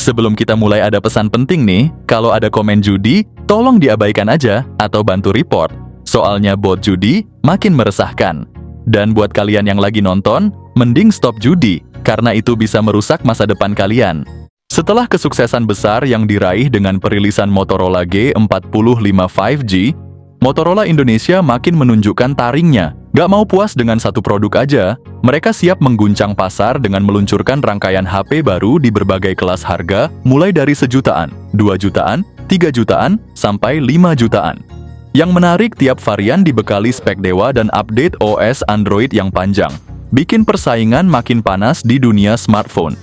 Sebelum kita mulai ada pesan penting nih, kalau ada komen judi, tolong diabaikan aja atau bantu report. Soalnya bot judi makin meresahkan. Dan buat kalian yang lagi nonton, mending stop judi, karena itu bisa merusak masa depan kalian. Setelah kesuksesan besar yang diraih dengan perilisan Motorola G45 5G, Motorola Indonesia makin menunjukkan taringnya. Gak mau puas dengan satu produk aja, mereka siap mengguncang pasar dengan meluncurkan rangkaian HP baru di berbagai kelas harga, mulai dari 1 jutaan, 2 jutaan, 3 jutaan, sampai 5 jutaan. Yang menarik, tiap varian dibekali spek dewa dan update OS Android yang panjang, bikin persaingan makin panas di dunia smartphone.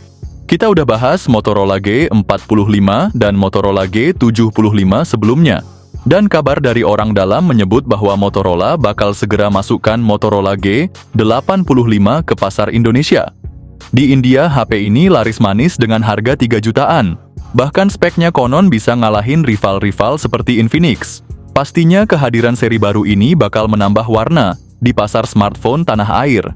Kita udah bahas Motorola G45 dan Motorola G75 sebelumnya. Dan kabar dari orang dalam menyebut bahwa Motorola bakal segera masukkan Motorola G85 ke pasar Indonesia. Di India, HP ini laris manis dengan harga 3 jutaan. Bahkan speknya konon bisa ngalahin rival-rival seperti Infinix. Pastinya kehadiran seri baru ini bakal menambah warna di pasar smartphone tanah air.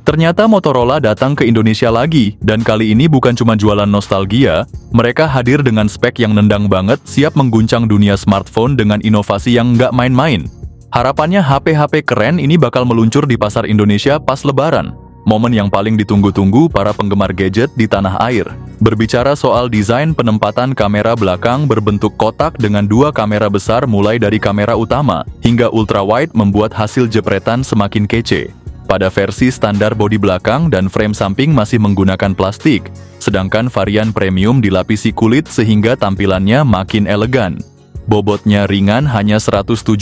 Ternyata Motorola datang ke Indonesia lagi, dan kali ini bukan cuma jualan nostalgia, mereka hadir dengan spek yang nendang banget, siap mengguncang dunia smartphone dengan inovasi yang nggak main-main. Harapannya HP-HP keren ini bakal meluncur di pasar Indonesia pas Lebaran, momen yang paling ditunggu-tunggu para penggemar gadget di tanah air. Berbicara soal desain, penempatan kamera belakang berbentuk kotak dengan 2 kamera besar mulai dari kamera utama hingga ultrawide membuat hasil jepretan semakin kece. Pada versi standar bodi belakang dan frame samping masih menggunakan plastik, sedangkan varian premium dilapisi kulit sehingga tampilannya makin elegan. Bobotnya ringan, hanya 171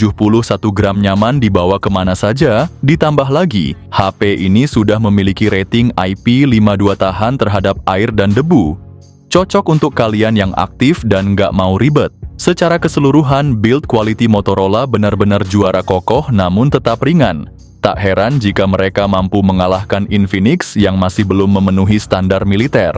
gram, nyaman dibawa kemana saja. Ditambah lagi, HP ini sudah memiliki rating IP52 tahan terhadap air dan debu. Cocok untuk kalian yang aktif dan nggak mau ribet. Secara keseluruhan, build quality Motorola benar-benar juara kokoh namun tetap ringan. Tak heran jika mereka mampu mengalahkan Infinix yang masih belum memenuhi standar militer.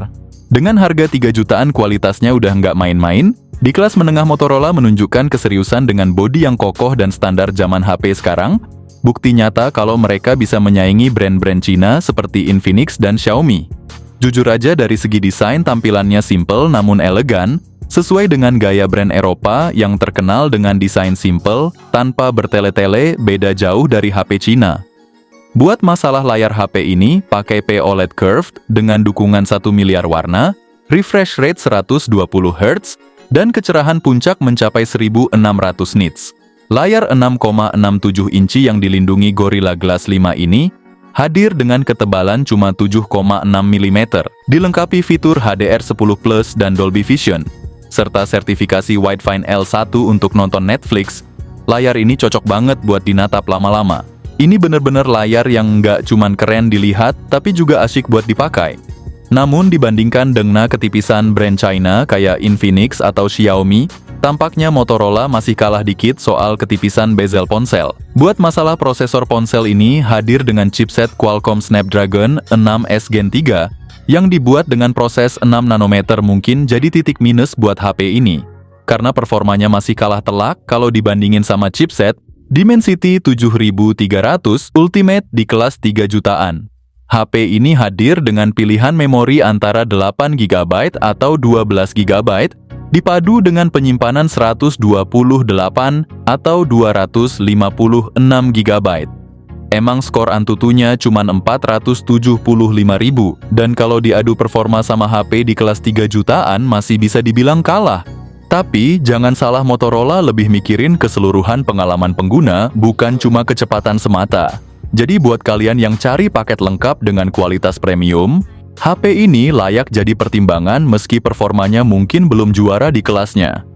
Dengan harga 3 jutaan, kualitasnya udah nggak main-main. Di kelas menengah, Motorola menunjukkan keseriusan dengan bodi yang kokoh dan standar zaman HP sekarang. Bukti nyata kalau mereka bisa menyaingi brand-brand Cina seperti Infinix dan Xiaomi. Jujur aja, dari segi desain tampilannya simple namun elegan, sesuai dengan gaya brand Eropa yang terkenal dengan desain simple, tanpa bertele-tele, beda jauh dari HP Cina. Buat masalah layar HP ini, pakai OLED curved dengan dukungan 1 miliar warna, refresh rate 120 Hz, dan kecerahan puncak mencapai 1600 nits. Layar 6,67 inci yang dilindungi Gorilla Glass 5 ini hadir dengan ketebalan cuma 7,6 mm, dilengkapi fitur HDR10+ dan Dolby Vision, serta sertifikasi Widefine L1 untuk nonton Netflix. Layar ini cocok banget buat dinatap lama-lama. Ini bener-bener layar yang nggak cuman keren dilihat, tapi juga asyik buat dipakai. Namun dibandingkan dengan ketipisan brand China kayak Infinix atau Xiaomi, tampaknya Motorola masih kalah dikit soal ketipisan bezel ponsel. Buat masalah prosesor, ponsel ini hadir dengan chipset Qualcomm Snapdragon 6S Gen 3, yang dibuat dengan proses 6 nanometer. Mungkin jadi titik minus buat HP ini, karena performanya masih kalah telak kalau dibandingin sama chipset Dimensity 7300 Ultimate di kelas 3 jutaan. HP ini hadir dengan pilihan memori antara 8 GB atau 12 GB, dipadu dengan penyimpanan 128 atau 256 GB. Emang skor Antutunya cuma 475.000, dan kalau diadu performa sama HP di kelas 3 jutaan masih bisa dibilang kalah. Tapi jangan salah, Motorola lebih mikirin keseluruhan pengalaman pengguna, bukan cuma kecepatan semata. Jadi buat kalian yang cari paket lengkap dengan kualitas premium, HP ini layak jadi pertimbangan meski performanya mungkin belum juara di kelasnya.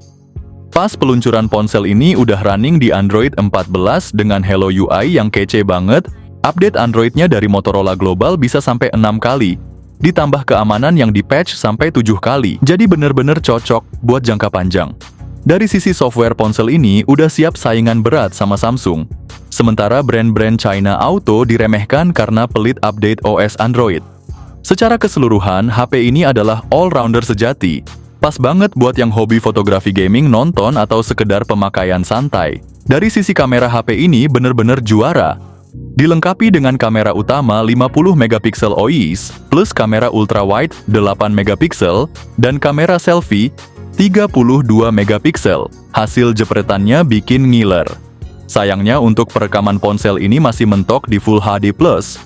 Pas peluncuran ponsel ini udah running di Android 14 dengan Hello UI yang kece banget. Update Androidnya dari Motorola Global bisa sampai 6 kali. Ditambah keamanan yang di-patch sampai 7 kali. Jadi bener-bener cocok buat jangka panjang. Dari sisi software, ponsel ini udah siap saingan berat sama Samsung. Sementara brand-brand China Auto diremehkan karena pelit update OS Android. Secara keseluruhan, HP ini adalah all-rounder sejati. Pas banget buat yang hobi fotografi, gaming, nonton, atau sekedar pemakaian santai. Dari sisi kamera, HP ini bener-bener juara. Dilengkapi dengan kamera utama 50 megapiksel OIS plus kamera ultrawide 8 megapiksel dan kamera selfie 32 megapiksel. Hasil jepretannya bikin ngiler. Sayangnya untuk perekaman ponsel ini masih mentok di Full HD+, 60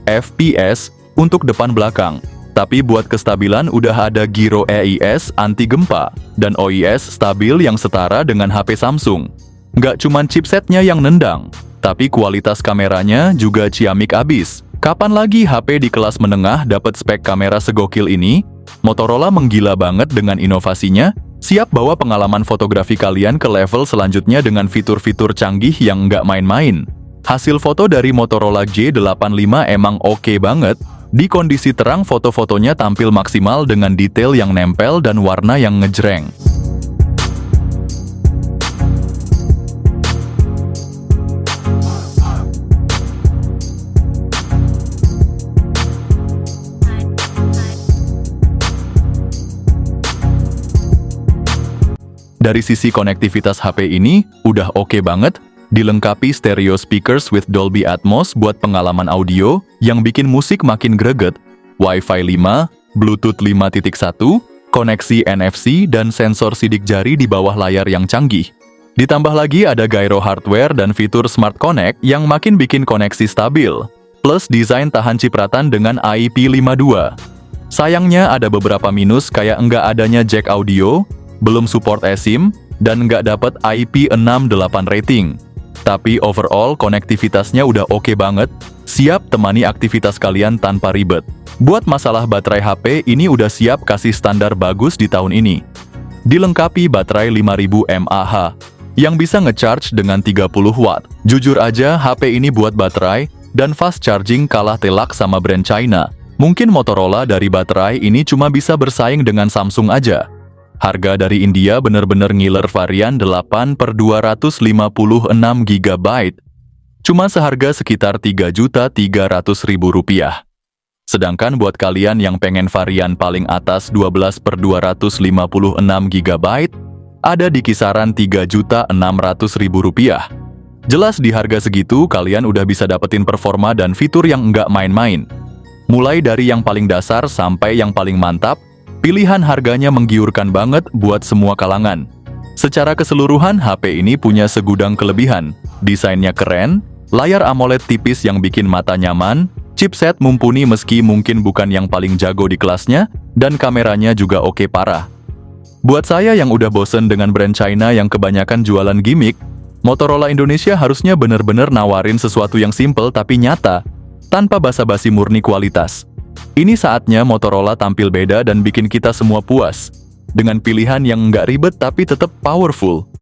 fps untuk depan belakang. Tapi buat kestabilan udah ada Gyro EIS anti gempa dan OIS stabil yang setara dengan HP Samsung. Nggak cuman chipsetnya yang nendang, tapi kualitas kameranya juga ciamik abis. Kapan lagi HP di kelas menengah dapat spek kamera segokil ini? Motorola menggila banget dengan inovasinya, siap bawa pengalaman fotografi kalian ke level selanjutnya dengan fitur-fitur canggih yang nggak main-main. Hasil foto dari Motorola J85 emang oke banget. Di kondisi terang foto-fotonya tampil maksimal dengan detail yang nempel dan warna yang ngejreng. Dari sisi konektivitas HP ini, udah oke banget, dilengkapi stereo speakers with Dolby Atmos buat pengalaman audio yang bikin musik makin greget, Wi-Fi 5, Bluetooth 5.1, koneksi NFC dan sensor sidik jari di bawah layar yang canggih. Ditambah lagi ada gyro hardware dan fitur Smart Connect yang makin bikin koneksi stabil, plus desain tahan cipratan dengan IP52. Sayangnya ada beberapa minus kayak nggak adanya jack audio, belum support eSIM, dan nggak dapat IP68 rating. Tapi overall konektivitasnya udah oke banget, siap temani aktivitas kalian tanpa ribet. Buat masalah baterai HP ini udah siap kasih standar bagus di tahun ini. Dilengkapi baterai 5000 mAh, yang bisa ngecharge dengan 30 watt. Jujur aja HP ini buat baterai, dan fast charging kalah telak sama brand China. Mungkin Motorola dari baterai ini cuma bisa bersaing dengan Samsung aja. Harga dari India bener-bener ngiler varian 8/256 GB. Cuma seharga sekitar Rp3.300.000. Sedangkan buat kalian yang pengen varian paling atas 12/256 GB, ada di kisaran Rp3.600.000. Jelas di harga segitu kalian udah bisa dapetin performa dan fitur yang nggak main-main. Mulai dari yang paling dasar sampai yang paling mantap, pilihan harganya menggiurkan banget buat semua kalangan. Secara keseluruhan, HP ini punya segudang kelebihan. Desainnya keren, layar AMOLED tipis yang bikin mata nyaman, chipset mumpuni meski mungkin bukan yang paling jago di kelasnya, dan kameranya juga oke parah. Buat saya yang udah bosen dengan brand China yang kebanyakan jualan gimmick, Motorola Indonesia harusnya bener-bener nawarin sesuatu yang simple tapi nyata, tanpa basa-basi murni kualitas. Ini saatnya Motorola tampil beda dan bikin kita semua puas, dengan pilihan yang nggak ribet tapi tetap powerful.